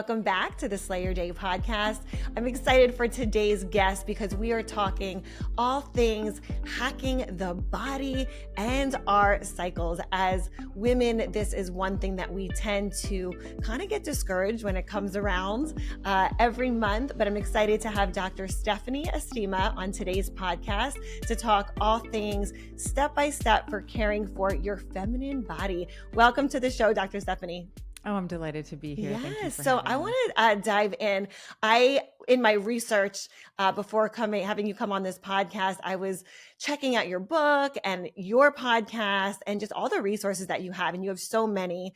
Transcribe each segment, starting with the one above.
Welcome back to the Slay Your Day podcast. I'm excited for today's guest because we are talking all things hacking the body and our cycles. As women, this is one thing that we tend to kind of get discouraged when it comes around every month, but I'm excited to have Dr. Stephanie Estima on today's podcast to talk all things step-by-step for caring for your feminine body. Welcome to the show, Dr. Stephanie. Oh, I'm delighted to be here. Yes. Thank you for So having I me. want to dive in. In my research before having you come on this podcast, I was checking out your book and your podcast and just all the resources that you have. And you have so many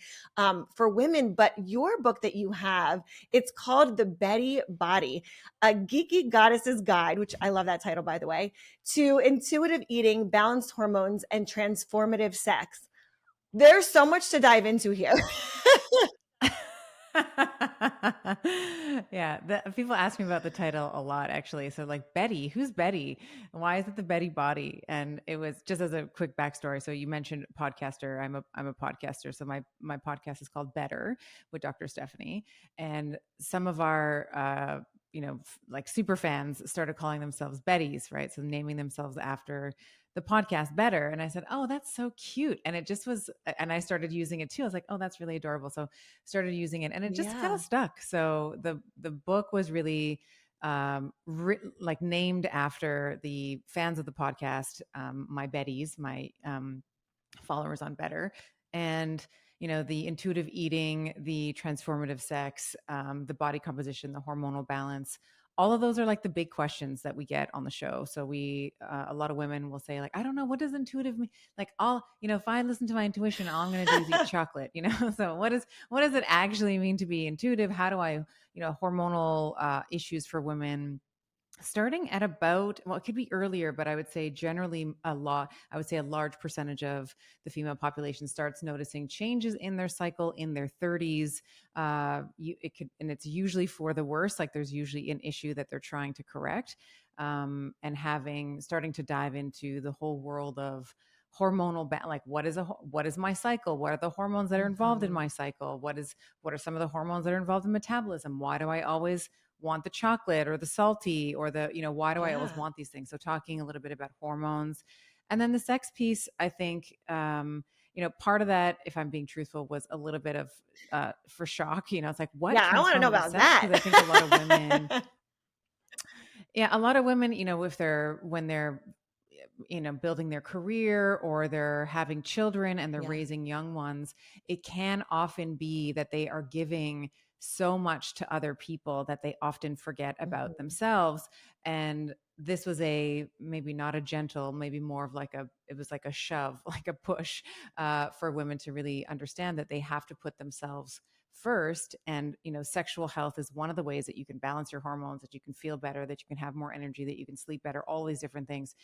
for women, but your book that you have, it's called The Betty Body, a geeky goddess's guide, which I love that title, by the way, to intuitive eating, balanced hormones, and transformative sex. There's so much to dive into here. Yeah, people ask me about the title a lot, actually. So, like, Betty, who's Betty? Why is it the Betty Body? And it was just as a quick backstory. So, you mentioned podcaster. I'm a podcaster. So, my podcast is called Better with Dr. Stephanie, and some of our like super fans started calling themselves Bettys, right? So, naming themselves after the podcast Better. And I said, oh, that's so cute. And it just was, and I started using it too. I was like, oh, that's really adorable. So started using it and it just kind of stuck. So the book was really like named after the fans of the podcast, my Bettys, my followers on Better. And the intuitive eating, the transformative sex, the body composition, the hormonal balance, all of those are like the big questions that we get on the show. So we, a lot of women will say like, I don't know, what does intuitive mean? Like if I listen to my intuition, all I'm going to do is eat chocolate, So what does it actually mean to be intuitive? How do I, hormonal issues for women starting at about, well, it could be earlier, but I would say generally I would say a large percentage of the female population starts noticing changes in their cycle in their 30s. And it's usually for the worse. Like there's usually an issue that they're trying to correct. And starting to dive into the whole world of hormonal like what is my cycle, what are the hormones that are involved in my cycle, what are some of the hormones that are involved in metabolism, why do I always want the chocolate or the salty or why do I always want these things? So talking a little bit about hormones. And then the sex piece, I think, part of that, if I'm being truthful, was a little bit of for shock. It's like, what? Yeah, I want to know about that. Because I think a lot of women, a lot of women, when they're building their career or they're having children and they're raising young ones, it can often be that they are giving so much to other people that they often forget about themselves. And this was maybe not a gentle, maybe more of it was like a shove, like a push for women to really understand that they have to put themselves first. And sexual health is one of the ways that you can balance your hormones, that you can feel better, that you can have more energy, that you can sleep better, all these different things.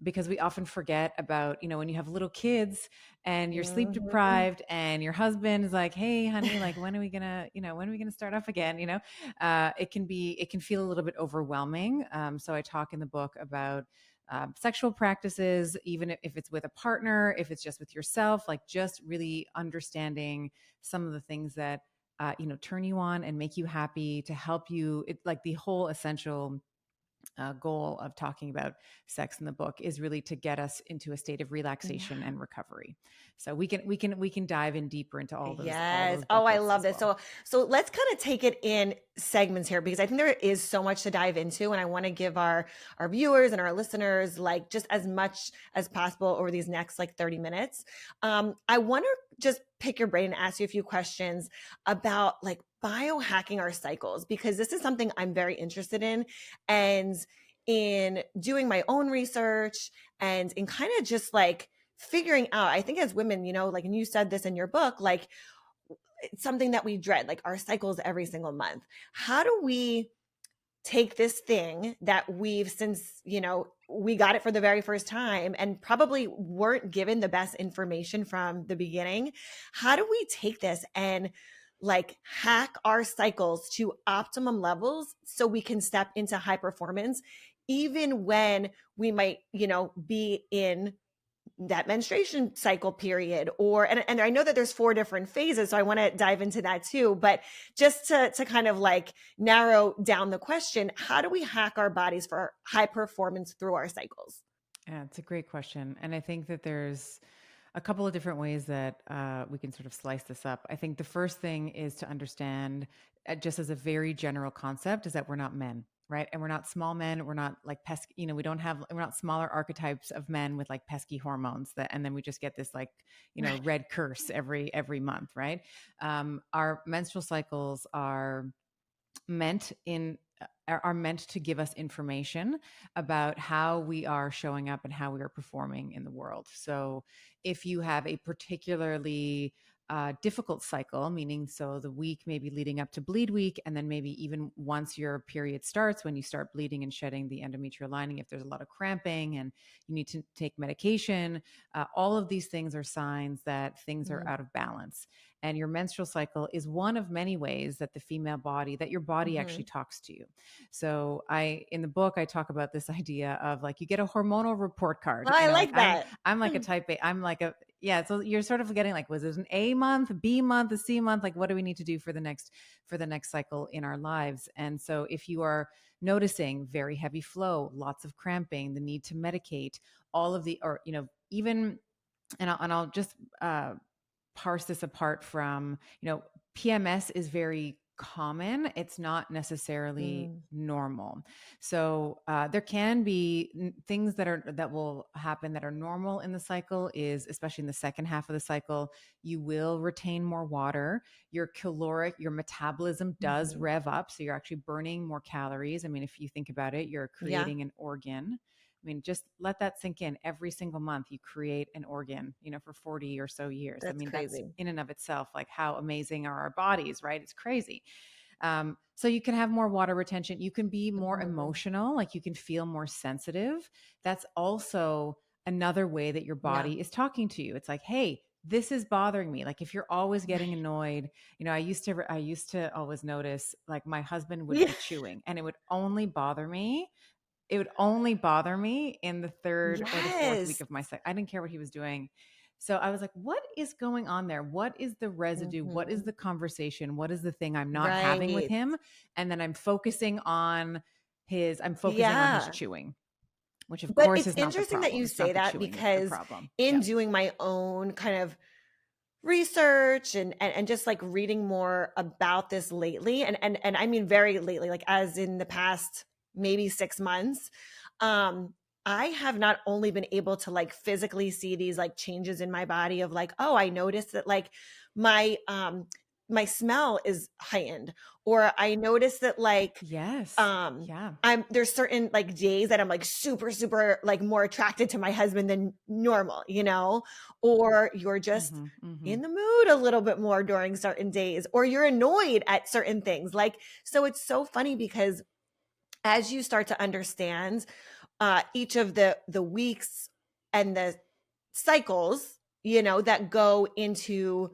Because we often forget about, when you have little kids and you're sleep deprived and your husband is like, hey honey, like when are we gonna start up again? It can feel a little bit overwhelming. So I talk in the book about sexual practices, even if it's with a partner, if it's just with yourself, like just really understanding some of the things that, turn you on and make you happy, to help you. It's like the whole essential goal of talking about sex in the book is really to get us into a state of relaxation and recovery. So we can dive in deeper into all those. Yes. All those I love this. well. So let's kind of take it in segments here, because I think there is so much to dive into, and I want to give our viewers and our listeners like just as much as possible over these next like 30 minutes. I want to just pick your brain and ask you a few questions about like biohacking our cycles, because this is something I'm very interested in, and in doing my own research and in kind of just like figuring out, I think as women, like, and you said this in your book, like it's something that we dread, like our cycles every single month. How do we take this thing that we've since, we got it for the very first time and probably weren't given the best information from the beginning? How do we take this and like hack our cycles to optimum levels so we can step into high performance, even when we might, be in that menstruation cycle period, or and I know that there's 4 different phases, so I want to dive into that too, but just to kind of like narrow down the question, how do we hack our bodies for high performance through our cycles? Yeah, it's a great question. And I think that there's a couple of different ways that we can sort of slice this up. I think the first thing is to understand, just as a very general concept, is that we're not men, right? And we're not small men. We're not like pesky, we're not smaller archetypes of men with like pesky hormones that, and then we just get this like, Right. red curse every month, right? Our menstrual cycles meant in are meant to give us information about how we are showing up and how we are performing in the world. So if you have a particularly difficult cycle, meaning so the week maybe leading up to bleed week, and then maybe even once your period starts, when you start bleeding and shedding the endometrial lining, if there's a lot of cramping and you need to take medication, all of these things are signs that things are Mm-hmm. out of balance. And your menstrual cycle is one of many ways that that your body Mm-hmm. actually talks to you. So in the book, I talk about this idea of like, you get a hormonal report card, Oh, I like like that. I'm like a type A, I'm like a, yeah. So you're sort of getting like, was it an A month, B month, a C month? Like, what do we need to do for the next cycle in our lives? And so if you are noticing very heavy flow, lots of cramping, the need to medicate, all of the, or, even, and I'll just, parse this apart from, PMS is very common. It's not necessarily Mm, normal. So there can be things that will happen that are normal in the cycle, is especially in the second half of the cycle, you will retain more water. Your metabolism does mhm. rev up. So you're actually burning more calories. I mean, if you think about it, you're Yeah, creating an organ. I mean, just let that sink in. Every single month, you create an organ, for 40 or so years. I that's mean, that's crazy. in and of itself, like how amazing are our bodies, right? It's crazy. So you can have more water retention. You can be more Mhm. emotional, like you can feel more sensitive. That's also another way that your Yeah. body is talking to you. It's like, hey, this is bothering me. Like if you're always getting Right. annoyed, I used to always notice like my husband would Yeah. be chewing and it would only bother me in the third or the fourth week Yes. of my cycle. I didn't care what he was doing. So I was like, what is going on there? What is the residue? What is Mhm. the conversation? What is the thing I'm not having with Right. him? And then I'm focusing on his Yeah. chewing, which of But course it's is not the interesting that problem. you It's not say the that chewing that's the because problem. in Yeah. doing my own kind of research and just like reading more about this lately, and I mean very lately, like as in the past maybe 6 months, um I have not only been able to like physically see these like changes in my body of like, oh, I noticed that like my my smell is heightened, or I noticed that like Yes. um Yeah. there's certain like days that I'm like super like more attracted to my husband than normal, or you're just Hmm. Hmm. in the mood a little bit more during certain days, or you're annoyed at certain things. Like, so it's so funny because as you start to understand each of the weeks and the cycles, that go into,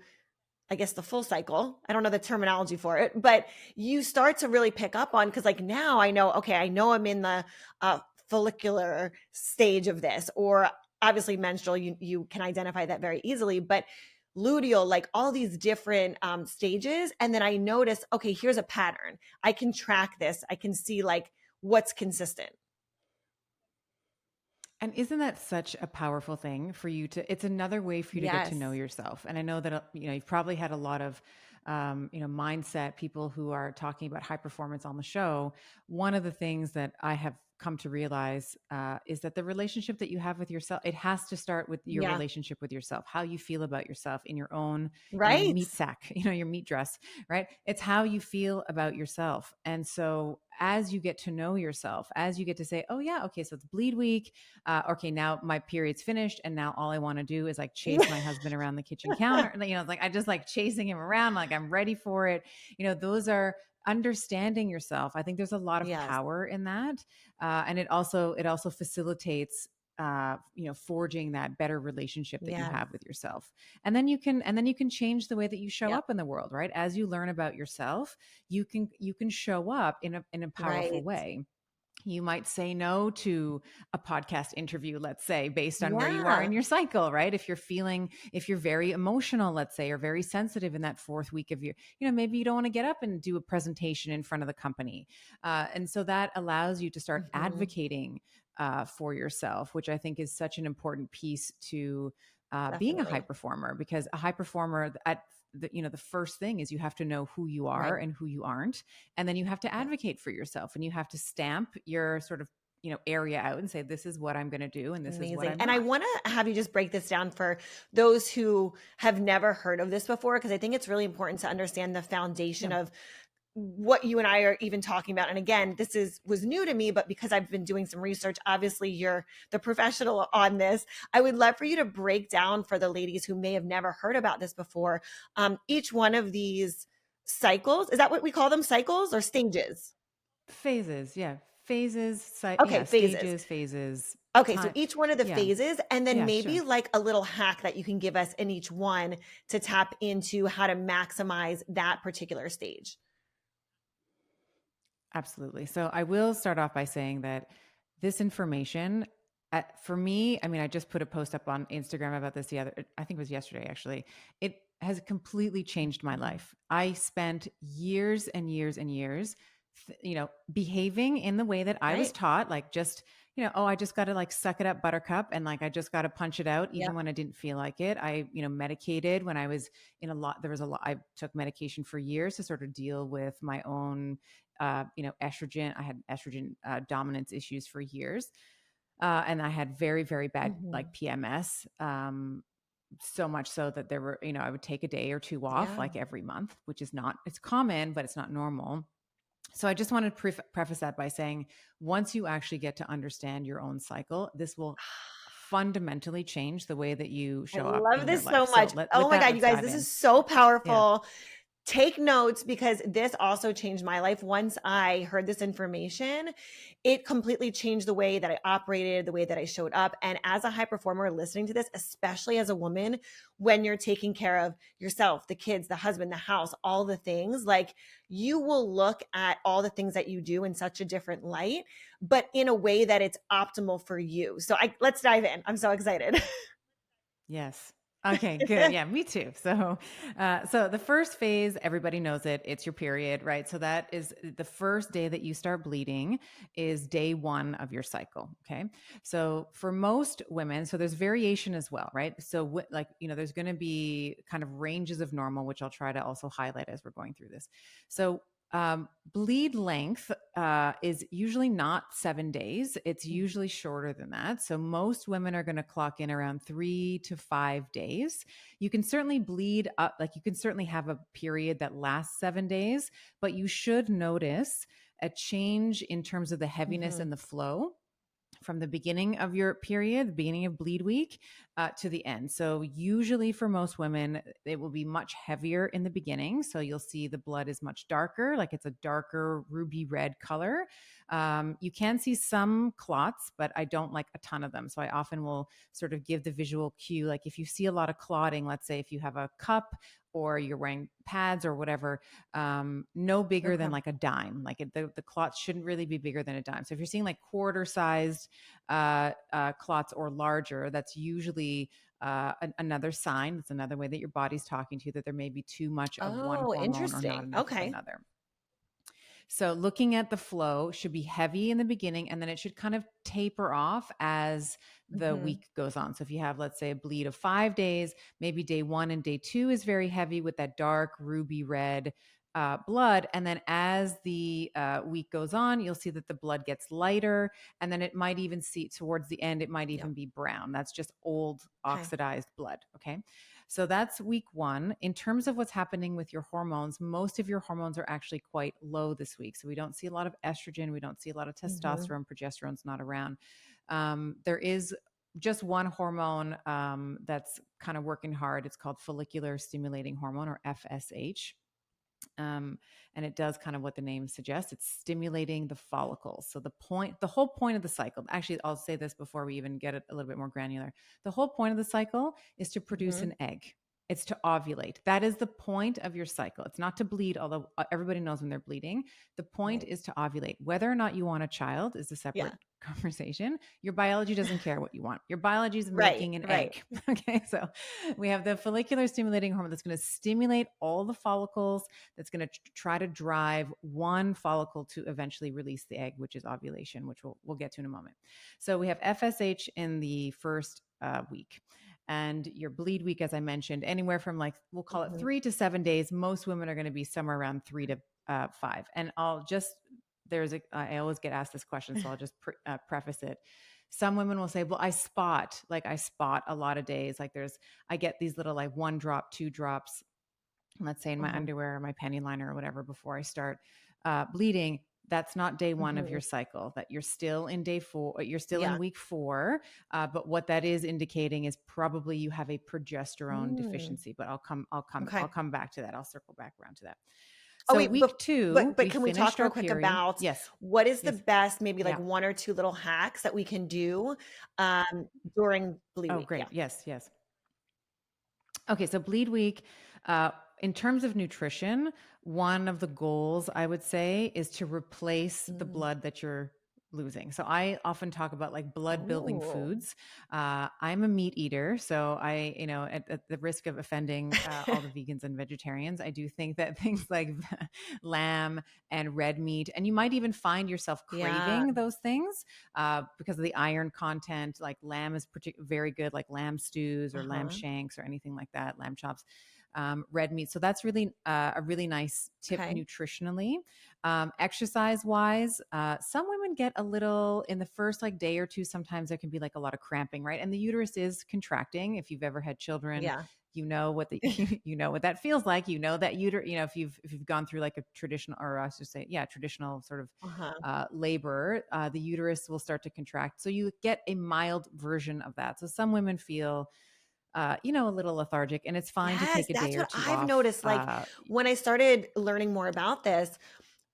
I guess, the full cycle. I don't know the terminology for it, but you start to really pick up on, because like now I know, okay, I know I'm in the uh, follicular stage of this, or obviously menstrual, you can identify that very easily, but luteal, like all these different stages. And then I notice, okay, here's a pattern. I can track this. I can see like what's consistent. And isn't that such a powerful thing for you it's another way for you to get to know Yes. yourself. And I know that, you've probably had a lot of, mindset people who are talking about high performance on the show. One of the things that I have come to realize is that the relationship that you have with yourself, it has to start with your Yeah. relationship with yourself, how you feel about yourself in your own, Right. meat sack, your meat dress, right? It's how you feel about yourself. And so as you get to know yourself, as you get to say, oh yeah, okay, so it's bleed week, okay, now my period's finished, and now all I want to do is like chase my husband around the kitchen counter. It's like I just like chasing him around, like I'm ready for it. Those are understanding yourself. I think there's a lot of Yes. power in that, and it also facilitates forging that better relationship that you Yes. have with yourself. And then you can change the way that you show Yeah. up in the world, right? As you learn about yourself, you can show up in a powerful Right. way. You might say no to a podcast interview, let's say, based on where you are Yeah. in your cycle, right? If you're very emotional, let's say, or very sensitive in that fourth week of your, maybe you don't want to get up and do a presentation in front of the company. And so that allows you to start Mhm. advocating for yourself, which I think is such an important piece to being a high Definitely. performer, because a high performer at the first thing is you have to know who you are Right. and who you aren't, and then you have to Yeah. advocate for yourself, and you have to stamp your sort of area out and say, this is what I'm going to do and this is what Amazing. I'm And I not. want to have you just break this down for those who have never heard of this before, because I think it's really important to understand the foundation Yeah. of what you and I are even talking about. And again, was new to me, but because I've been doing some research, obviously you're the professional on this. I would love for you to break down for the ladies who may have never heard about this before, each one of these cycles. Is that what we call them, cycles or stages? Phases, yeah. Okay, Yeah, phases. stages, phases, Okay, so time. each one of the Yeah. phases, and then Yeah, maybe sure. like a little hack that you can give us in each one to tap into how to maximize that particular stage. Absolutely. So I will start off by saying that this information, for me, I mean, I just put a post up on Instagram about this I think it was yesterday, actually. It has completely changed my Mhm. life. I spent years and years and years, behaving in the way that I was Right? taught, like just, oh, I just got to like suck it up, buttercup. And like, I just got to punch it out, even Yep. when I didn't feel like it. I, medicated when I was there was a lot, I took medication for years to sort of deal with my own estrogen. I had estrogen dominance issues for years. And I had very, very bad Mhm. like PMS. So much so that there were, I would take a day or two off Yeah. like every month, which is not, it's common, but it's not normal. So I just want to preface that by saying, once you actually get to understand your own cycle, this will fundamentally change the way that you I show up love in your this life. so So much. Oh with my that, God, you let's guys, dive this in. is so Yeah. powerful. Take notes, because this also changed my life. Once I heard this information, it completely changed the way that I operated, the way that I showed up. And as a high performer listening to this, especially as a woman, when you're taking care of yourself, the kids, the husband, the house, all the things, like you will look at all the things that you do in such a different light, but in a way that it's optimal for you. So let's dive in. I'm so excited. Yes. Okay, good. Yeah, me too. So the first phase, everybody knows it. It's your period, right? So that is the first day that you start bleeding is day one of your cycle. Okay. So for most women, so there's variation as well, right? So there's going to be kind of ranges of normal, which I'll try to also highlight as we're going through this. So bleed length is usually not 7 days. It's usually shorter than that. So most women are going to clock in around 3 to 5 days. You can certainly bleed up, like you can certainly have a period that lasts 7 days, but you should notice a change in terms of the heaviness Mhm. and the flow from the beginning of your period, the beginning of bleed week, to the end. So, usually for most women, it will be much heavier in the beginning. So, you'll see the blood is much darker, like it's a darker ruby red color. You can see some clots, but I don't like a ton of them. So, I often will sort of give the visual cue. Like, if you see a lot of clotting, let's say if you have a cup or you're wearing pads or whatever, no bigger than Okay. like a dime. Like the clots shouldn't really be bigger than a dime. So if you're seeing like quarter sized clots or larger, that's usually another sign. It's another way that your body's talking to you that there may be too much of one Oh, hormone or not interesting. enough of Okay. another. So looking at the flow should be heavy in the beginning, and then it should kind of taper off as the Mhm. week goes on. So if you have, let's say, a bleed of 5 days, maybe day one and day two is very heavy with that dark ruby red blood. And then as the week goes on, you'll see that the blood gets lighter. And then it might even see towards the end, it might Yep. even be brown. That's just old Okay. oxidized blood. Okay. So that's week one. In terms of what's happening with your hormones, most of your hormones are actually quite low this week. So we don't see a lot of estrogen. We don't see a lot of Mhm. testosterone. Progesterone's not around. There is just one hormone that's kind of working hard. It's called follicular stimulating hormone, or FSH. Um, and it does kind of what the name suggests. It's stimulating the follicles. So the whole point of the cycle, actually, I'll say this before we even get it a little bit more granular. The whole point of the cycle is to produce Mhm. an egg. It's to ovulate. That is the point of your cycle. It's not to bleed, although everybody knows when they're bleeding. The point Right. is to ovulate. Whether or not you want a child is a separate Yeah. conversation. Your biology doesn't care what you want. Your biology is Right. making an Right. egg. Okay. So we have the follicular stimulating hormone that's going to stimulate all the follicles, that's going to try to drive one follicle to eventually release the egg, which is ovulation, which we'll get to in a moment. So we have FSH in the first week. And your bleed week, as I mentioned, anywhere from like, we'll call it 3 to 7 days. Most women are going to be somewhere around 3 to 5. And I always get asked this question, so I'll just preface it. Some women will say, well, I spot a lot of days. Like I get these little like 1 drop, 2 drops, let's say in my underwear or my panty liner or whatever before I start bleeding. That's not day 1 of your cycle, that you're still in day 4, you're still in week 4. But what that is indicating is probably you have a progesterone deficiency, but I'll come back to that. I'll circle back around to that. Oh, So wait, week 2, but we can we finished talk real our quick period. about Yes. what is the Yes. best, maybe like Yeah. 1 or 2 little hacks that we can do during bleed Oh, week? great. Yeah. Yes. Okay, so bleed week, in terms of nutrition, one of the goals I would say is to replace the blood that you're losing. So I often talk about like blood building Oh. foods. I'm a meat eater, so at the risk of offending all the vegans and vegetarians, I do think that things like lamb and red meat, and you might even find yourself Yeah. craving those things because of the iron content. Like lamb is very good, like lamb stews or lamb shanks or anything like that, lamb chops. Red meat. So that's really a really nice tip nutritionally. Exercise wise, some women get a little in the first like day or two. Sometimes there can be like a lot of cramping, right? And the uterus is contracting. If you've ever had children, Yeah. you know what you know what that feels like. You know that if you've gone through like a traditional, or I should say, traditional sort of labor, the uterus will start to contract. So you get a mild version of that. So some women feel a little lethargic, and it's fine to Yes, take a that's day or what two I've off. noticed. Like when I started learning more about this,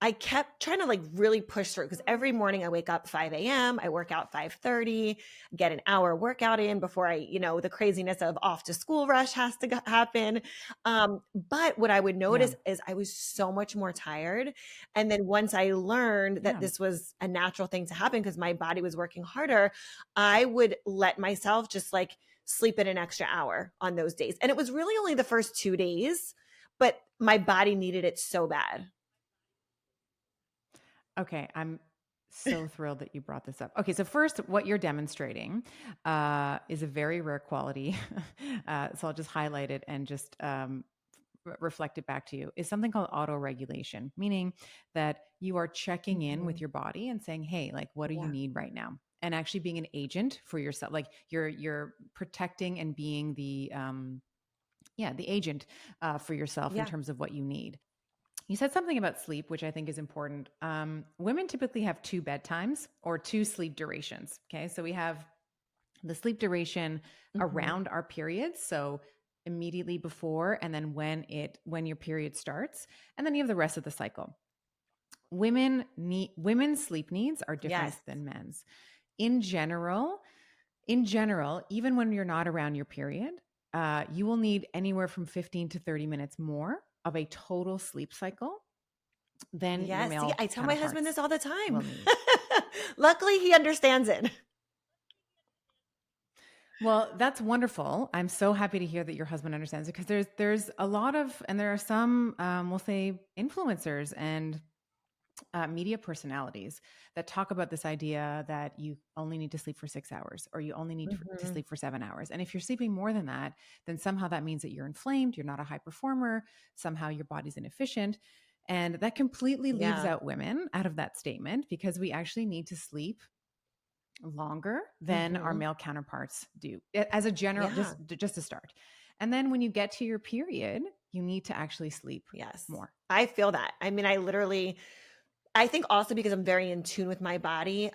I kept trying to like really push through because every morning I wake up 5 a.m. I work out 5:30, get an hour workout in before the craziness of off to school rush has to happen. But what I would notice is I was so much more tired. And then once I learned that this was a natural thing to happen because my body was working harder, I would let myself just like sleep in an extra hour on those days. And it was really only the first 2 days, but my body needed it so bad. Okay, I'm so thrilled that you brought this up. Okay, so first, what you're demonstrating is a very rare quality. So I'll just highlight it and just reflect it back to you. Is something called auto-regulation, meaning that you are checking in with your body and saying, "Hey, like, what do you need right now?" And actually being an agent for yourself, like you're protecting and being the agent for yourself in terms of what you need. You said something about sleep, which I think is important. Women typically have 2 bedtimes or 2 sleep durations. Okay. So we have the sleep duration around our periods. So immediately before, and then when your period starts, and then you have the rest of the cycle. Women's sleep needs are different than men's. In general, even when you're not around your period, you will need anywhere from 15 to 30 minutes more of a total sleep cycle than your Yes. See, male I tell my husband counterparts this all the time. will need. Luckily, he understands it. Well, that's wonderful. I'm so happy to hear that your husband understands it, because there's a lot of, and there are some, we'll say, influencers and media personalities that talk about this idea that you only need to sleep for 6 hours, or you only need to sleep for 7 hours. And if you're sleeping more than that, then somehow that means that you're inflamed, you're not a high performer, somehow your body's inefficient. And that completely leaves out women out of that statement, because we actually need to sleep longer than our male counterparts do, as a general, just to start. And then when you get to your period, you need to actually sleep more. I feel that. I mean, I think also because I'm very in tune with my body.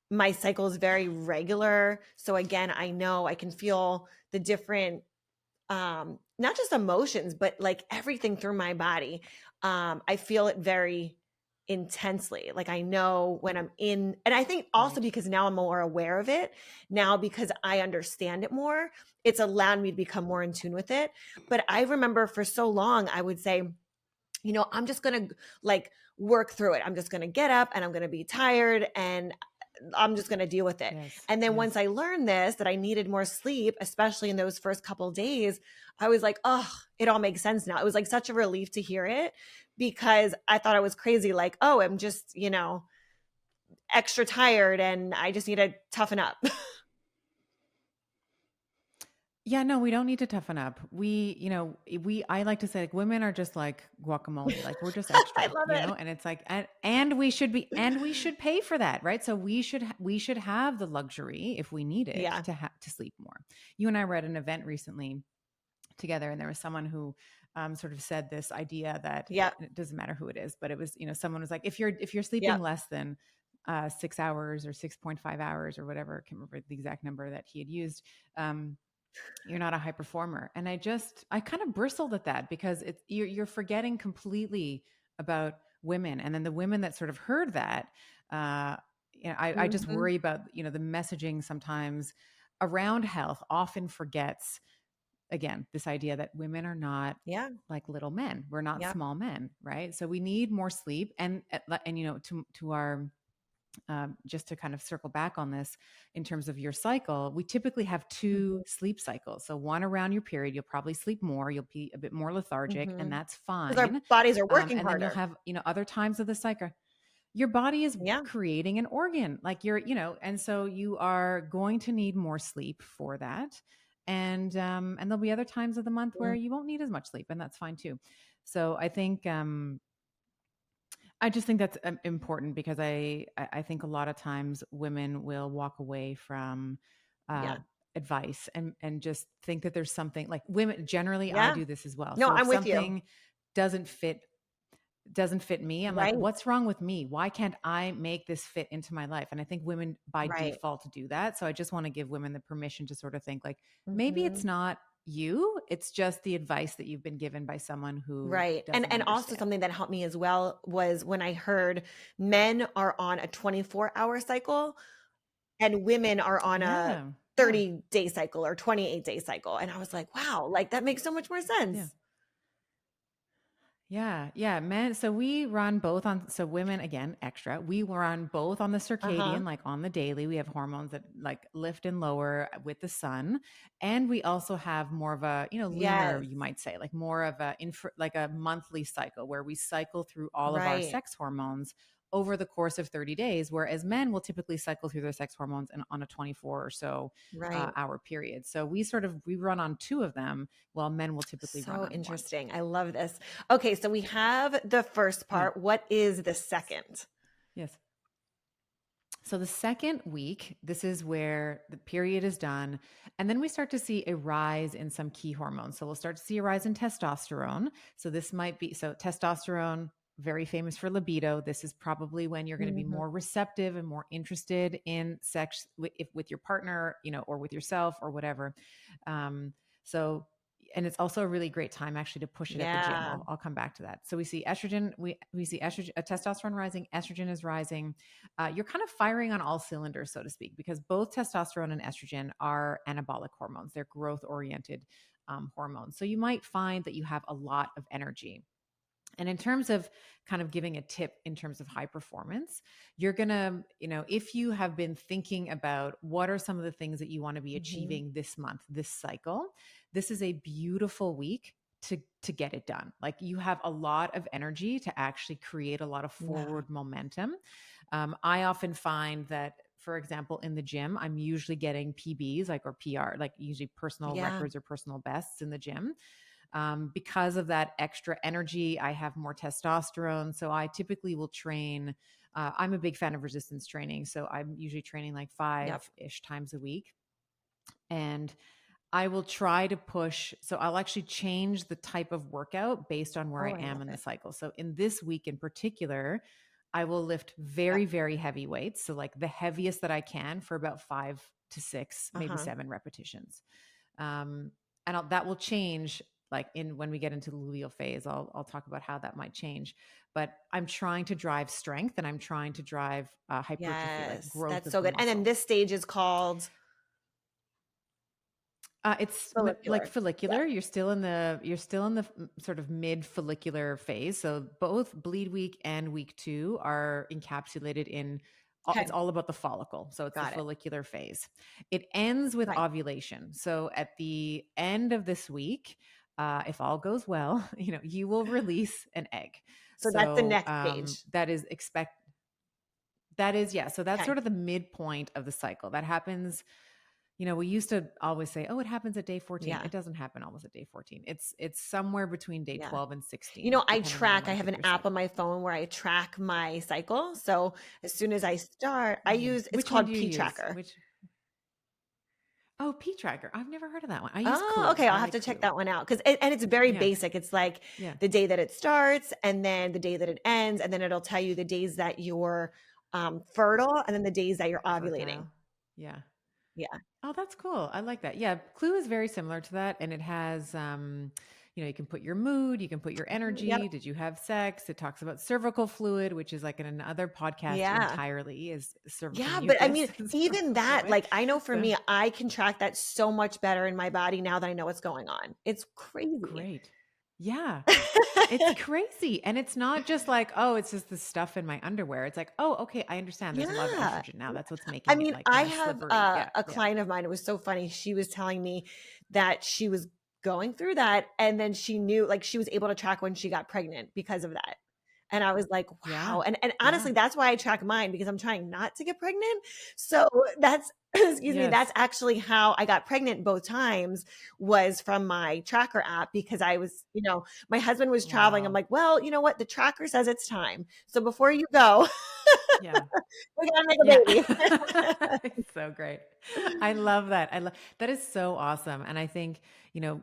My cycle is very regular. So again, I know I can feel the different, not just emotions, but like everything through my body. I feel it very intensely. Like I know when I'm in, and I think also Right. because now I'm more aware of it, now because I understand it more, it's allowed me to become more in tune with it. But I remember for so long, I would say, I'm just going to like work through it. I'm just going to get up and I'm going to be tired and I'm just going to deal with it. Yes. And then Yes. once I learned this, that I needed more sleep, especially in those first couple of days, I was like, oh, it all makes sense now. It was like such a relief to hear it because I thought I was crazy. Like, oh, I'm just, extra tired and I just need to toughen up. Yeah, no, we don't need to toughen up. I like to say like women are just like guacamole, like we're just I extra, love it. and it's like, and we should pay for that, right? So we should have the luxury if we need it Yeah. to sleep more. You and I were at an event recently together, and there was someone who sort of said this idea that, Yeah. and it doesn't matter who it is, but it was, someone was like, if you're sleeping Yeah. less than 6 hours or 6.5 hours or whatever, I can't remember the exact number that he had used. You're not a high performer. And I kind of bristled at that because you're forgetting completely about women. And then the women that sort of heard that, I just Mhm. worry about, the messaging sometimes around health often forgets, again, this idea that women are not Yeah. like little men. We're not Yeah. small men, right? So we need more sleep. And to our just to kind of circle back on this in terms of your cycle, we typically have two Mhm. sleep cycles. So one around your period, you'll probably sleep more, you'll be a bit more lethargic, and Mhm. that's Because our fine. bodies are working And then you'll harder. have, other times of the cycle. Your body is Yeah. creating an organ, like and so you are going to need more sleep for that. And there'll be other times of the month where Mm. you won't need as much sleep, and that's fine too. So I just think that's important because I think a lot of times women will walk away from uh, Yeah. advice and just think that there's something, like women generally. I Yeah. do this as well. No, So if I'm with you. something doesn't fit doesn't fit me, I'm like, Right. what's wrong with me? Why can't I make this fit into my life? And I think women by Right. default do that. So I just want to give women the permission to sort of think like, maybe it's Mhm. not you, it's just the advice that you've been given by someone who Right. doesn't And also understand. something that helped me as well was when I heard men are on a 24-hour cycle and women are on a Yeah. Yeah. 30-day cycle or 28-day cycle. And I was like, wow, like that makes so much more Yeah. sense. Yeah, yeah, men. So we run both on, so women, again, extra. We run both on the Uh-huh. circadian, like on the daily. We have hormones that like lift and lower with the sun. And we also have more of a, lunar, Yes. you might say, like more of like a monthly cycle where we cycle through all of our Right. sex hormones over the course of 30 days, whereas men will typically cycle through their sex hormones on a 24 or so Right. hour period. So we run on two of them, while men will typically run So on one. interesting. I love this. Okay, so we have the first Yeah. part. What is the second? Yes. So the second week, this is where the period is done. And then we start to see a rise in some key hormones. So we'll start to see a rise in testosterone. So this might be, so testosterone, very famous for libido. This is probably when you're going to be Mhm. more receptive and more interested in sex with your partner, or with yourself or whatever. So and it's also a really great time actually to push it at the gym. Yeah. I'll come back to that. So we see estrogen, we see estrogen, testosterone rising, estrogen is rising. You're kind of firing on all cylinders, so to speak, because both testosterone and estrogen are anabolic hormones. They're growth oriented hormones. So you might find that you have a lot of energy. And in terms of kind of giving a tip in terms of high performance, you're going to, if you have been thinking about what are some of the things that you want to be Mhm. achieving this month, this cycle, this is a beautiful week to get it done. Like you have a lot of energy to actually create a lot of Yeah. forward momentum. I often find that, for example, in the gym, I'm usually getting PBs, like, or PR, like usually personal Yeah. records or personal bests in the gym. Because of that extra energy, I have more testosterone. So I typically will train. I'm a big fan of resistance training. So I'm usually training like Yep. 5-ish times a week. And I will try to push. So I'll actually change the type of workout based on where Oh, I I am love in the it. cycle. So in this week in particular, I will lift Yep. very, very heavy weights. So like the heaviest that I can for about 5 to 6, maybe Uh-huh. 7 repetitions. Um, that will change like in when we get into the luteal phase. I'll talk about how that might change. but I'm trying to drive strength and I'm trying to drive hypertrophy, like Yes, growth that's of so the good. And then muscle. this stage is called Like follicular. Yes. follicular. You're still in the sort of mid follicular phase. So both bleed week and week 2 are encapsulated in. It's Okay, all about the follicle. So it's the got it. follicular phase. It ends with Right. ovulation. So at the end of this week, if all goes well, you will release an egg. So that's the So next stage. that is expect. That is, yeah. So that's Okay. sort of the midpoint of the cycle. That happens. We used to always say, "Oh, it happens at day 14." Yeah. It doesn't happen almost at day 14. It's somewhere between day Yeah. 12 and 16, depending on I when you have pick an your app on cycle. my phone where I track my cycle. So as soon as I start, it's Which one do called you P use? Tracker. Which Oh, P Tracker. I've never heard of that one. I use Oh, Clue. okay. I I'll have like to check Clue. that one out and it's very Yeah. basic. It's like Yeah. the day that it starts and then the day that it ends. And then it'll tell you the days that you're fertile and then the days that you're ovulating. Fertile. Yeah. Yeah. Oh, that's cool. I like that. Yeah, Clue is very similar to that, and it has, you can put your mood, you can put your Yep. energy. Did you have sex? It talks about cervical fluid, which is like in another podcast Yeah. entirely is cervical Yeah, but I mucus mean, and even cervical that, fluid. like I know for So me, I can track that so much better in my body now that I know what's going on. It's crazy. great. Yeah, it's crazy, and it's not just like, oh, it's just the stuff in my underwear. It's like, oh, okay, I understand. There's a lot of Yeah. estrogen now. That's what's I making it mean, like I kind of have slippery. Yeah, a yeah, client of mine. It was so funny. She was telling me that she was going through that, and then she knew, like, she was able to track when she got pregnant because of that. And I was like, yeah, wow. And yeah. honestly, that's why I track mine because I'm trying not to get pregnant. So that's excuse me, that's Yes. actually how I got pregnant both times was from my tracker app because I was, my husband was traveling. I'm Wow. like, well, you know what? The tracker says it's time. So before you go, Yeah. we gotta make Yeah. a baby. It's so great. I love that. I love that is so awesome. And I think,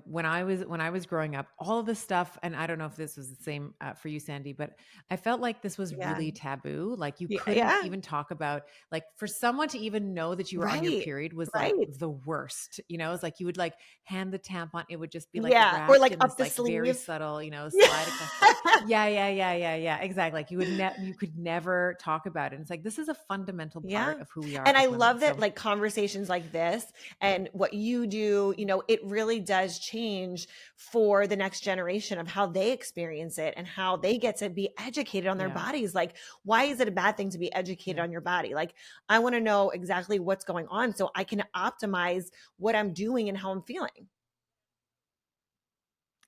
when I was growing up, all of this stuff, and I don't know if this was the same for you, Sandy, but I felt like this was Yeah. really taboo. Like you Yeah. couldn't Yeah. even talk about, like, for someone to even know that you were on your Right. period was like Right. the worst. It's like you would like hand the tampon, it would just be like Yeah. Or wrapped like in up this the like very sleeve. subtle, Yeah. slide across. Yeah, yeah, yeah, yeah, yeah. Exactly. Like you could never talk about it. And it's like this is a fundamental Yeah. part of who we are And I as women. love that So like conversations like this and what you do, it really does change for the next generation of how they experience it and how they get to be educated on their yeah, bodies. Like, why is it a bad thing to be educated yeah. on your body? Like, I want to know exactly what's going on so I can optimize what I'm doing and how I'm feeling.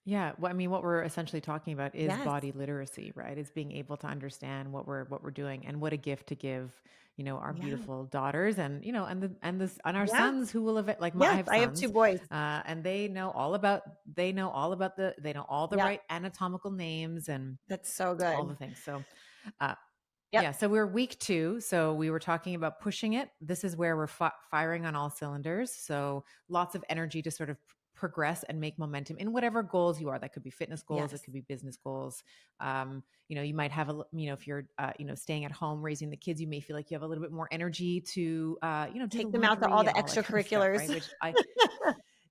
Yeah, well, I mean, what we're essentially talking about is Yes. body literacy, right? Is being able to understand what we're doing, and what a gift to give, our Yeah. beautiful daughters, and and our Yeah. sons who will have like I Yes. have I have two sons, boys. and they know all the Yeah. right anatomical names and That's so all the good. things. So, uh, Yep. yeah, so we're week 2. So we were talking about pushing it. This is where we're firing on all cylinders. So lots of energy to sort of progress and make momentum in whatever goals you are. That could be fitness goals, it Yes. could be business goals. You might have if you're, staying at home raising the kids, you may feel like you have a little bit more energy to, do the Take them out to all laundry the and all that kind of stuff, extracurriculars. right? Which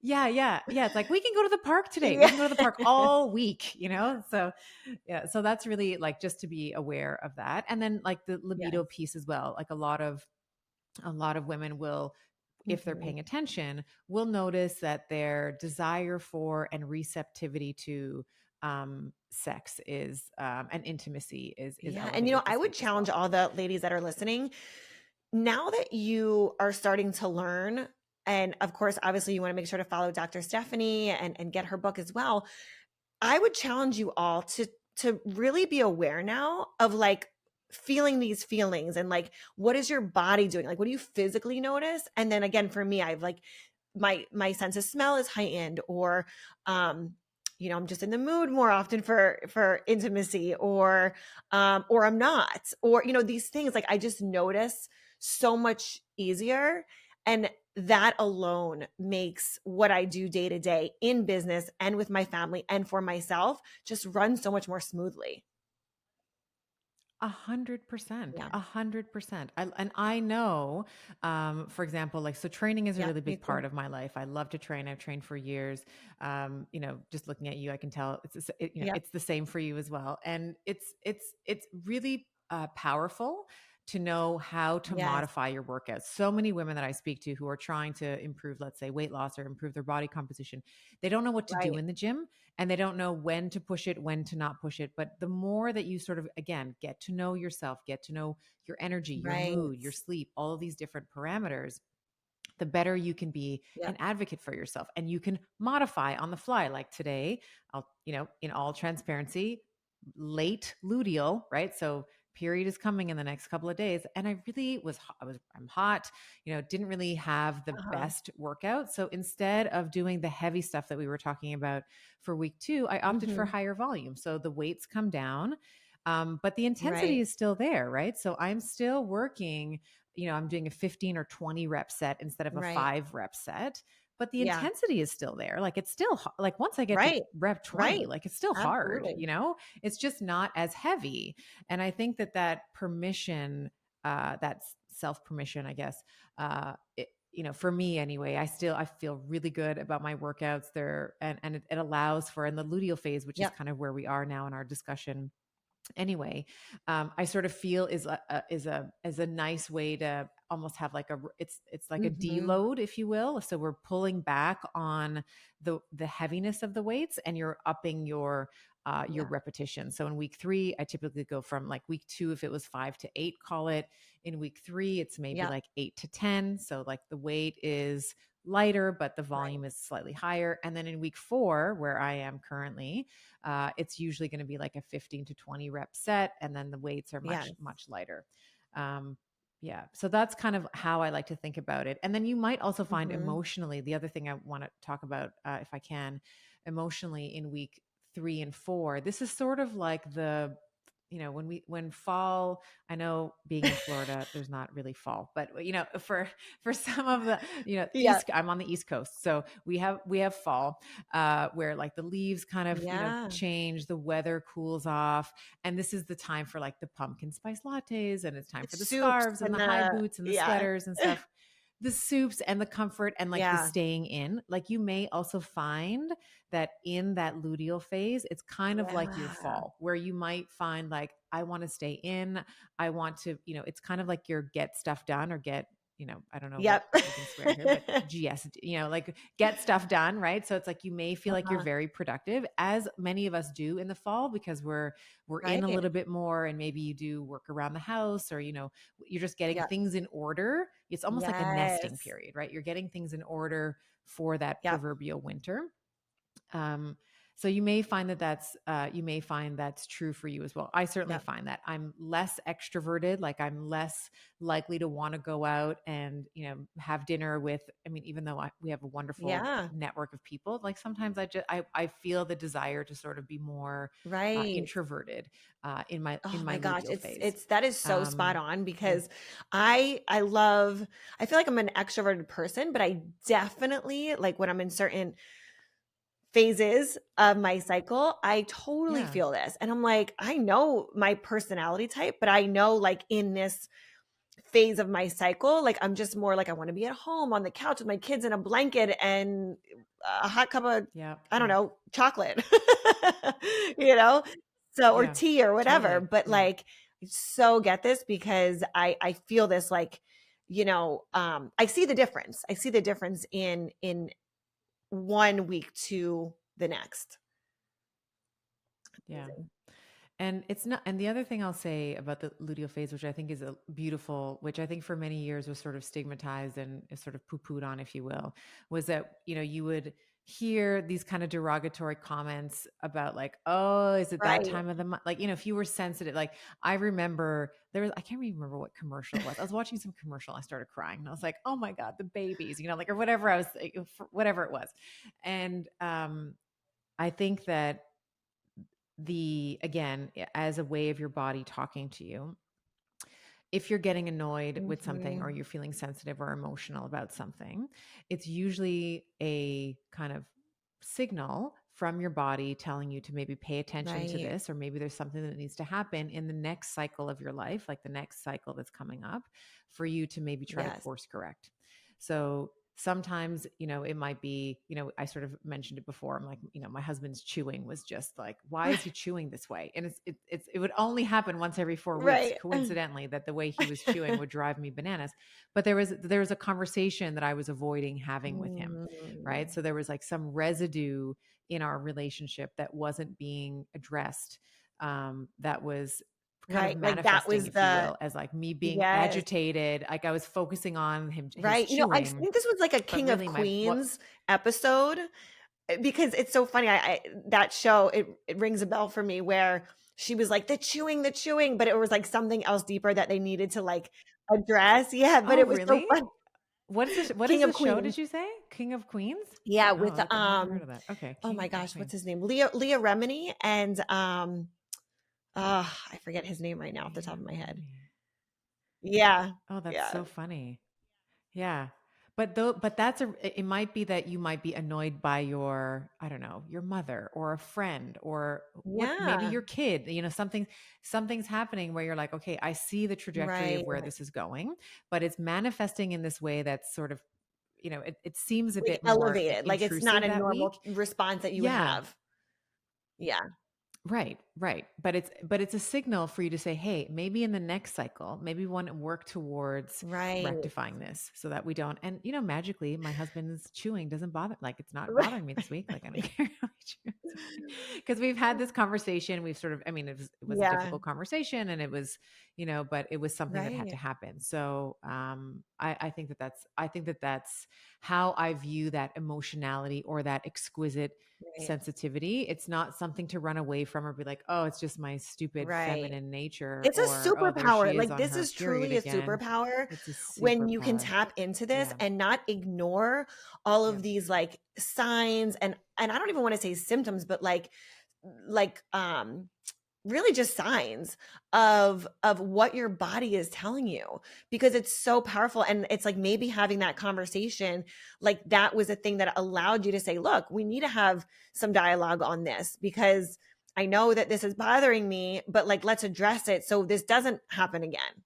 yeah, yeah, yeah. It's like we can go to the park today. We Yeah. can go to the park all week. So yeah, so that's really like just to be aware of that. And then like the libido Yes. piece as well. Like a lot of women will, if they're Mhm. paying attention, will notice that their desire for and receptivity to sex is and intimacy is Yeah. And elevated I this would week as challenge well. all the ladies that are listening. Now that you are starting to learn, and of course, obviously, you want to make sure to follow Dr. Stephanie and get her book as well. I would challenge you all to really be aware now of like feeling these feelings and like what is your body doing? Like what do you physically notice? And then again, for me, I've like my sense of smell is heightened or um I'm just in the mood more often for intimacy or I'm not or these things like I just notice so much easier and that alone makes what I do day to day in business and with my family and for myself just run so much more smoothly. 100%, Yeah. 100%. And I know, for example, like, so training is a Yeah. really Me big too. part of my life. I love to train. I've trained for years. Just looking at you, I can tell Yep. it's the same for you as well. And it's really powerful to know how to Yes. modify your workouts. So many women that I speak to who are trying to improve, let's say, weight loss or improve their body composition, they don't know what to do Right. in the gym, and they don't know when to push it, when to not push it. But the more that you sort of, again, get to know yourself, get to know your energy, your Right. mood, your sleep, all of these different parameters, the better you can be an Yep. advocate for yourself, and you can modify on the fly. Like today, in all transparency, late luteal, right? So period is coming in the next couple of days, and I really I'm hot, didn't really have the Uh-huh. best workout. So instead of doing the heavy stuff that we were talking about for week 2, I opted for Hmm. higher volume. So the weights come down, but the intensity Right. is still there, right? So I'm still working, I'm doing a 15 or 20 rep set instead of a Right. 5 rep set, but the Yeah. intensity is still there. Like, it's still like, once I get to Right. rep 20, Right. like, it's still hard, Absolutely. it's just not as heavy. And I think that permission, that self permission, I guess, for me anyway, I feel really good about my workouts there. And it allows for, in the luteal phase, which is Yep. kind of where we are now in our discussion anyway, I sort of feel is a nice way to almost have like it's like a Hmm. deload, if you will. So we're pulling back on the heaviness of the weights, and you're upping your Yeah. repetition. So in week 3, I typically go from, like, week 2, if it was 5 to 8, call it. In week 3, it's maybe Yep. like 8 to 10. So, like, the weight is lighter, but the Right. volume is slightly higher. And then in week 4, where I am currently, it's usually going to be like a 15 to 20 rep set, and then the weights are much, Yes. much lighter. Um, yeah. So that's kind of how I like to think about it. And then you might also find Hmm. emotionally, the other thing I want to talk about, if I can, emotionally, in week 3 and 4, this is sort of like when fall, I know being in Florida, there's not really fall, but for some of the, Yeah. I'm on the East Coast. So we have fall, where, like, the leaves kind of, Yeah. change, the weather cools off. And this is the time for, like, the pumpkin spice lattes, and it's time for the Soups scarves and and the high the boots and the yeah. sweaters and stuff, the soups and the comfort and, like, the Yeah. staying in. Like, you may also find that in that luteal phase, it's kind of like your Yeah. fall, where you might find, like, I want to stay in. I want to, it's kind of like your get stuff done, or get, I don't know what Yep. we can swear here, but GS, like, get stuff done, right? So it's like you may feel like you're Uh-huh. very productive, as many of us do in the fall, because we're in a Right. little bit more, and maybe you do work around the house, or you're just getting Yep. things in order. It's almost like a nesting Yes. period, right? You're getting things in order for that Yep. proverbial winter. Um, so you may find that's true for you as well. I certainly Yep. find that I'm less extroverted, like, I'm less likely to want to go out and, have dinner with, I mean, even though we have a wonderful Yeah. network of people, like, sometimes I feel the desire to sort of be more Right. introverted in Oh my my gosh, luteal phase. it's that is so spot Um, on yeah, because I feel like I'm an extroverted person, but I definitely like when I'm in certain phases of my cycle, I totally yeah, feel this. And I'm like, I know my personality type, but I know like in this phase of my cycle, like I'm just more like I want to be at home on the couch with my kids in a blanket and a hot cup of yeah, I don't yeah, know, chocolate. you know? So or yeah, tea or whatever, totally, but yeah. like I so get this because I feel this like I see the difference. I see the difference in 1 week to the next. Yeah. Amazing. And it's not, and the other thing I'll say about the luteal phase, which I think is a beautiful, which I think for many years was sort of stigmatized and is sort of poo-pooed on, if you will, was that, you would hear these kind of derogatory comments about, like, oh, is it that Right. time of the month? Like, if you were sensitive, like, I remember I can't even remember what commercial it was. I was watching some commercial. I started crying and I was like, oh my God, the babies, like, or whatever I was, whatever it was. And, I think that again, as a way of your body talking to you, if you're getting annoyed with something, or Mhm. you're feeling sensitive or emotional about something, it's usually a kind of signal from your body telling you to maybe pay attention to Right. this, or maybe there's something that needs to happen in the next cycle of your life, like the next cycle that's coming up, for you to maybe try to Yes. course correct. So sometimes, it might be, I sort of mentioned it before. I'm like, my husband's chewing was just like, why is he chewing this way? And it would only happen once every 4 weeks, Right. coincidentally, that the way he was chewing would drive me bananas. But there was a conversation that I was avoiding having with him, right? Mm. So there was like some residue in our relationship that wasn't being addressed. That was kind of Right. Like that manifesting, was if you the, will, as like me being yes. agitated. Like I was focusing on his Right. I chewing, think this was like a but King of really what Queens episode, because it's so funny. I that show, it rings a bell for me, where she was like the chewing, but it was like something else deeper that they needed to like address. Yeah, but Oh, it was so really? fun. What is King the of show, Queens. did you say? King of Queens? Yeah, Oh, with okay. I haven't heard of that. Okay, oh King my of gosh, what's Queens. his name? Leah Remini and I forget his name right now off the top Leah of my head. Remini. Yeah. Oh, that's Yeah. so funny. Yeah. But it might be that you might be annoyed by your, I don't know, your mother or a friend or what, maybe Yeah. your kid, something's happening where you're like, okay, I see the trajectory Right. of where this is going, but it's manifesting in this way that's sort of, it seems a Like bit more elevated. Like it's not intrusive a that normal week. response that you would Yeah. have. Yeah. Right, right. But it's a signal for you to say, hey, maybe in the next cycle, maybe we want to work towards Right. rectifying this so that we don't. And magically, my husband's chewing doesn't bother, like it's not Right. bothering me this week. Like I don't care how he chews. Because we've had this conversation. We've sort of, I mean, it was a Yeah. difficult conversation, and it was, but it was something that had to Right. happen. So I think that that's how I view that emotionality or that exquisite Right. sensitivity. It's not something to run away from or be like, oh, it's just my stupid Right. feminine nature, It's a or oh, there she superpower. is Like on this her is period truly a again. superpower It's a when you can superpower. tap into this Yeah. and not ignore all Yeah. of these like signs and I don't even want to say symptoms, but like really just signs of what your body is telling you, because it's so powerful. And it's like maybe having that conversation, like that was a thing that allowed you to say, look, we need to have some dialogue on this, because I know that this is bothering me, but like let's address it so this doesn't happen again.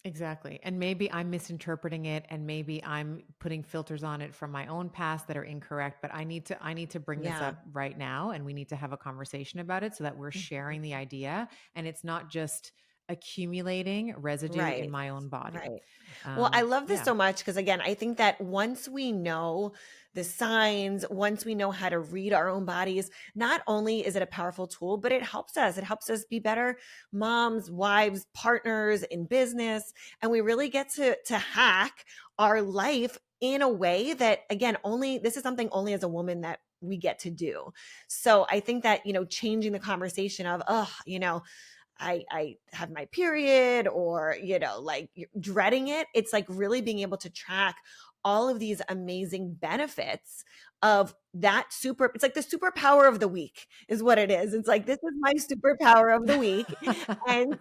Exactly. And maybe I'm misinterpreting it, and maybe I'm putting filters on it from my own past that are incorrect, but I need to bring this Yeah. up right now, and we need to have a conversation about it so that we're sharing the idea and it's not just accumulating residue in Right. my own body. Right. Well, I love this Yeah. so much because, again, I think that once we know the signs, once we know how to read our own bodies, not only is it a powerful tool, but it helps us. It helps us be better moms, wives, partners in business. And we really get to hack our life in a way that, again, only this is something only as a woman that we get to do. So I think that, changing the conversation of, oh, I have my period, or like you're dreading it. It's like really being able to track all of these amazing benefits of that it's like the superpower of the week is what it is. It's like this is my superpower of the week. And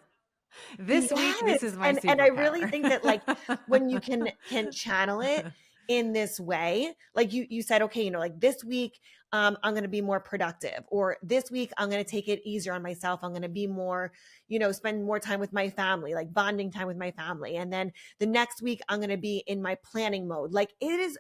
This week, yes, this is my and I really superpower. think that like when you can channel it in this way, like you said, okay, like this week I'm going to be more productive, or this week I'm going to take it easier on myself. I'm going to be more, spend more time with my family, like bonding time with my family. And then the next week I'm going to be in my planning mode. Like it is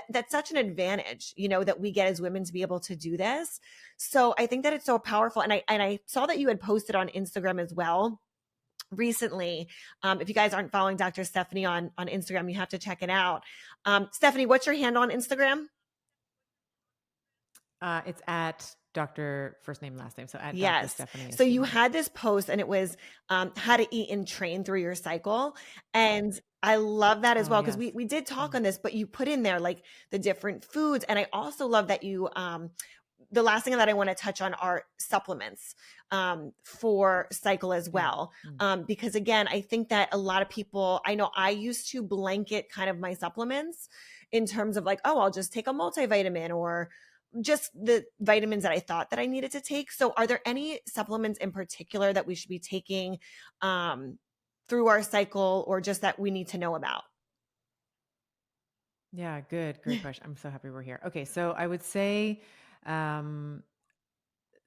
that's such an advantage, that we get as women to be able to do this. So I think that it's so powerful. And I saw that you had posted on Instagram as well recently. If you guys aren't following Dr. Stephanie on Instagram, you have to check it out. Stephanie, what's your handle on Instagram? It's at Dr. First name, last name. So at Dr. Yes. Stephanie So you Estima. had this post, and it was how to eat and train through your cycle. And I love that as Oh, well, because yes. we did talk on this, but you put in there like the different foods. And I also love that you the last thing that I want to touch on are supplements for cycle as Yeah. well. Because again, I think that a lot of people, I know I used to blanket kind of my supplements in terms of like, oh, I'll just take a multivitamin or just the vitamins that I thought that I needed to take. So are there any supplements in particular that we should be taking through our cycle, or just that we need to know about? Yeah, good. Great question. I'm so happy we're here. Okay, so I would say um,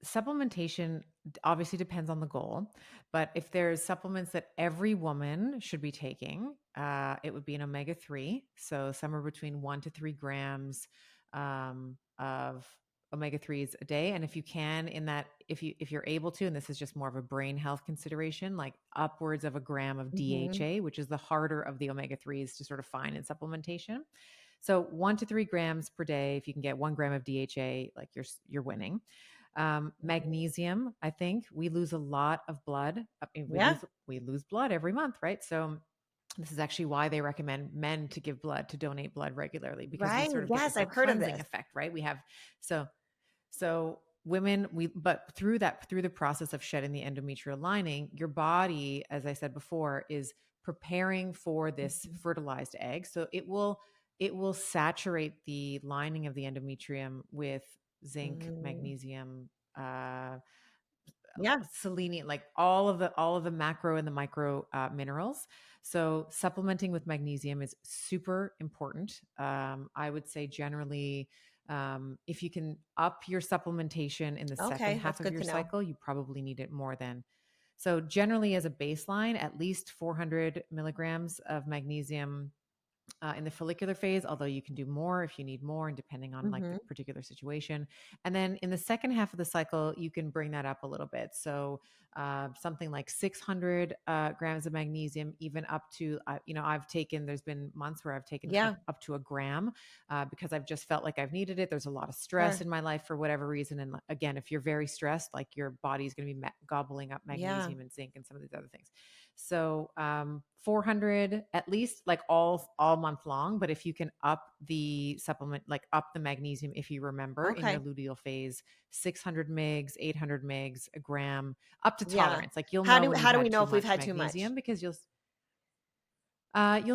supplementation obviously depends on the goal, but if there's supplements that every woman should be taking, it would be an omega-3. So somewhere between 1 to 3 grams of omega-3s a day. And if you can, in that, if you're able to, and this is just more of a brain health consideration, like upwards of a gram of Hmm. DHA, which is the harder of the omega-3s to sort of find in supplementation. So 1 to 3 grams per day. If you can get 1 gram of DHA, like you're winning. Magnesium, I think we lose a lot of blood. I mean, Yeah. we lose blood every month, right? So this is actually why they recommend men to give blood, to donate blood regularly, because we Right. sort of get Yes, this I've like heard of cleansing this. effect, right? We have so so women, but through the process of shedding the endometrial lining, your body, as I said before, is preparing for this Mhm. fertilized egg. So it will saturate the lining of the endometrium with zinc, Mm. magnesium, uh, Yeah. selenium, like all of the macro and the micro minerals. So supplementing with magnesium is super important. I would say generally, if you can up your supplementation in the second Okay, that's half of good your to know. cycle, you probably need it more than. So generally, as a baseline, at least 400 milligrams of magnesium in the follicular phase, although you can do more if you need more, and depending on like the Hmm. particular situation. And then in the second half of the cycle, you can bring that up a little bit. So something like 600 grams of magnesium, even up to, there's been months where I've taken Yeah, up to a gram because I've just felt like I've needed it. There's a lot of stress sure. in my life for whatever reason. And again, if you're very stressed, like your body's going to be gobbling up Yeah. magnesium and zinc and some of these other things. So 400 at least, like all month long. But if you can up the supplement, like up the magnesium, if you remember in your Okay. luteal phase, 600 mgs, 800 mgs, a gram, up to Yeah. tolerance. Like you'll How know do when you've how do we had know too if we've much had too much? magnesium because you'll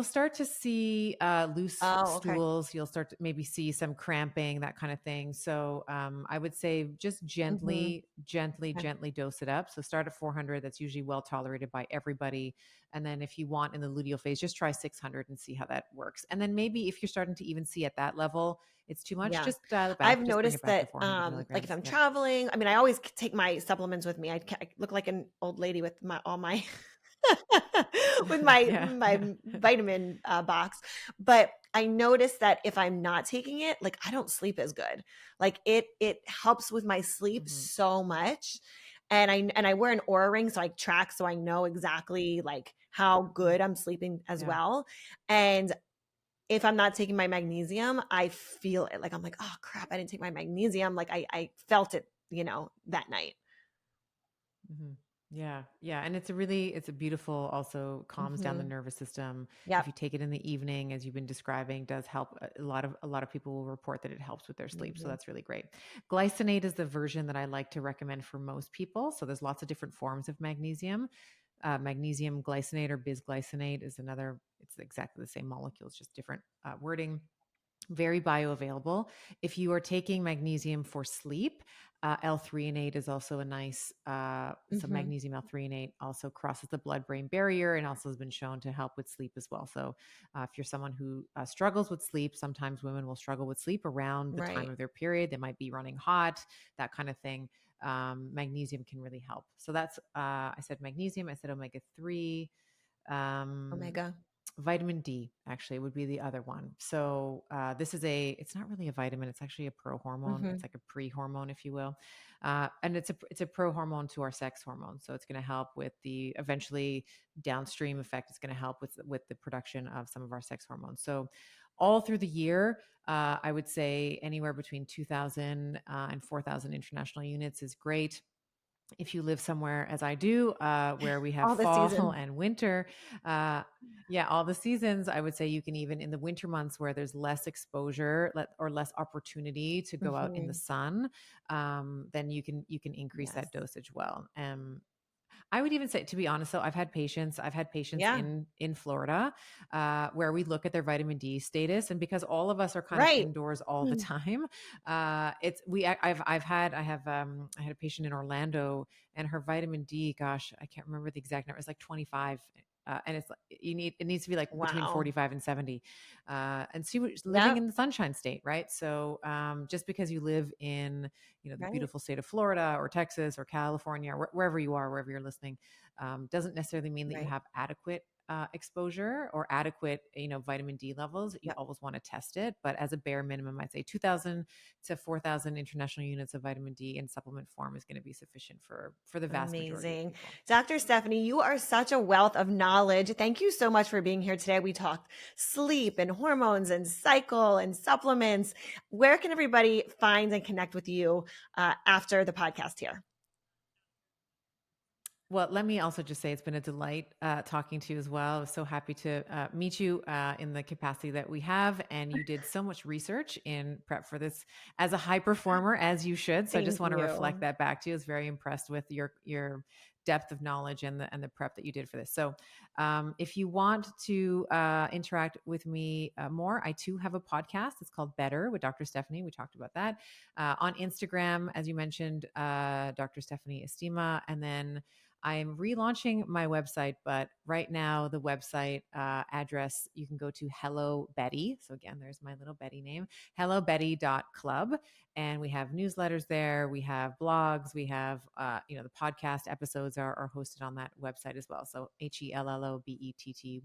start to see loose Oh, okay. stools. You'll start to maybe see some cramping, that kind of thing. So I would say just Hmm. gently, gently, Okay. gently dose it up. So start at 400. That's usually well tolerated by everybody. And then if you want in the luteal phase, just try 600 and see how that works. And then maybe if you're starting to even see at that level, it's too much, Yeah. just dial it I've back. Just bring it noticed back to that, 400 like if milligrams. I'm Yep. traveling, I mean, I always take my supplements with me. I look like an old lady with all my with my Yeah. Yeah. vitamin box. But I noticed that if I'm not taking it, like I don't sleep as good. Like it helps with my sleep Hmm. so much. And I wear an aura ring so I track so I know exactly like how good I'm sleeping as Yeah. well. And if I'm not taking my magnesium, I feel it. Like I'm like, oh crap, I didn't take my magnesium. Like I felt it, that night. Hmm. Yeah, yeah, and it's a beautiful, also calms down the Hmm. nervous system. If Yep. you take it in the evening, as you've been describing, does help. A lot of people will report that it helps with their sleep, so Hmm. that's really great. Glycinate is the version that I like to recommend for most people. So there's lots of different forms of magnesium. Magnesium glycinate or bisglycinate is another. It's exactly the same molecules, just different wording. Very bioavailable. If you are taking magnesium for sleep, L-threonate is also a nice. So Hmm. magnesium L-threonate also crosses the blood-brain barrier and also has been shown to help with sleep as well. So if you're someone who struggles with sleep, sometimes women will struggle with sleep around the time Right. of their period. They might be running hot, that kind of thing. Magnesium can really help. So that's I said magnesium. I said omega-3. Um, Omega. Vitamin D actually would be the other one. So this is it's not really a vitamin. It's actually a prohormone. Hmm. It's like a pre-hormone, if you will. And it's a prohormone to our sex hormone. So it's going to help with the eventually downstream effect. It's going to help with the production of some of our sex hormones. So all through the year, I would say anywhere between 2,000 and 4,000 international units is great. If you live somewhere as I do, where we have All the fall season. and winter, uh, yeah, all the seasons, I would say you can even in the winter months where there's less exposure or less opportunity to go out in the Hmm. sun, then you can increase Yes. that dosage well. I would even say, to be honest, though, I've had patients Yeah. in Florida where we look at their vitamin D status, and because all of us are kind of Right. indoors all the Mm. time, it's we I had a patient in Orlando, and her vitamin D, gosh, I can't remember the exact number. It's like 25. And it needs to be like between Wow. 45 and 70. And so you're living Yep. in the sunshine state, right? So just because you live in, the Right. beautiful state of Florida or Texas or California, or wherever you are, wherever you're listening, doesn't necessarily mean that you Right. have adequate exposure or adequate, vitamin D levels. You Yep. always want to test it, but as a bare minimum, I'd say 2,000 to 4,000 international units of vitamin D in supplement form is going to be sufficient for the vast majority of Amazing. people. Dr. Stephanie, you are such a wealth of knowledge. Thank you so much for being here today. We talked sleep and hormones and cycle and supplements. Where can everybody find and connect with you after the podcast here? Well, let me also just say it's been a delight talking to you as well. I was so happy to meet you in the capacity that we have. And you did so much research in prep for this as a high performer, as you should. So I just Thank want to reflect you. that back to you. I was very impressed with your depth of knowledge and the prep that you did for this. So if you want to interact with me more, I too have a podcast. It's called Better with Dr. Stephanie. We talked about that. On Instagram, as you mentioned, Dr. Stephanie Estima. And then I'm relaunching my website, but right now the website address, you can go to Hello Betty. So again, there's my little Betty name, hellobetty.club. And we have newsletters there. We have blogs. We have, the podcast episodes are hosted on that website as well. So HELLOBETTY.CL.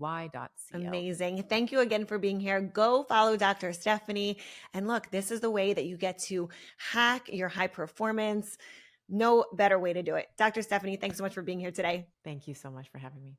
Amazing. Thank you again for being here. Go follow Dr. Stephanie. And look, this is the way that you get to hack your high performance. No better way to do it. Dr. Stephanie, thanks so much for being here today. Thank you so much for having me.